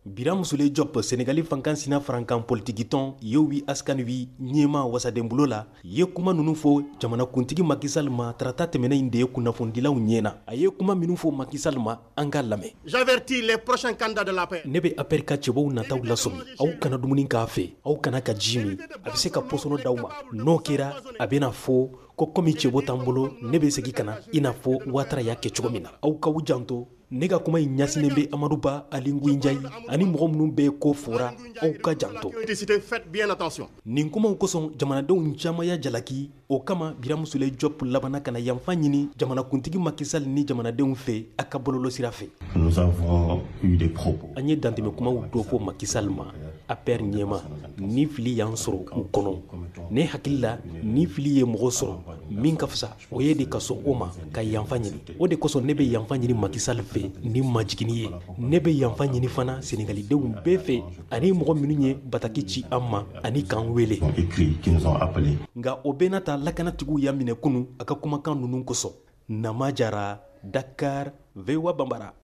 Biram Souleye Diop Sénégali fankan sina frankan politikiton yewi askan wi ɲɛma wasaden bolo la ye kuma nunu fo jamana kuntigi Macky Sall ma tarata tɛmɛnɛ in de ye kunnafonidilaw ɲɛna a ye kuma minnu fo Macky Sall ma an ka lamɛn. J'avertis les prochains candidats de la paix. Ne bɛ APR ka cɛbaw nataw lasɔmi aw kana dumuni k'a fɛ aw kana ka ji min a bɛ se ka pɔsɔnɔ d'aw ma n'o kɛra a bɛna fɔ ko komi cɛbo t'an bolo ne bɛ segin ka na i n'a fɔ Ouattara y'a kɛ cogo min na aw k'aw janto. Ne ka kuma in ɲasinen bɛ Amadou Ba Ali Ngouille Ndiaye ani mɔgɔ minnu bɛ ko fora aw ka janto. Faites bien attention. Nin kumaw kosɔn jamanadenw caman ya jalaki o kama Biram Souleye Diop labana kana yanfa ɲini jamanakuntigi Macky Sall ni jamanadenw fɛ a ka bɔlɔlɔsira fɛ. Nous avons eu des propos. An ye dantɛmɛ kumaw dɔ fɔ Macky Sall ma APR ɲɛma ni fili y'an sɔrɔ u kɔnɔ ne hakili la ni fili ye mɔgɔ sɔrɔ min ka fisa o ye de ka sɔn o ma ka yanfa ɲini o de kosɔn ne bɛ yanfa ɲini Macky Sall fɛ ni majigini ye ne bɛ yanfa ɲini fana Sénégalidenw bɛɛ fɛ ani mɔgɔ minnu ye bataki ci an ma ani k'an wele nka o bɛɛ n'a ta lakanatigiw y'a minɛ kunu a ka kumakan ninnu kosɔn Nama Jara Dakar VOA Bambara.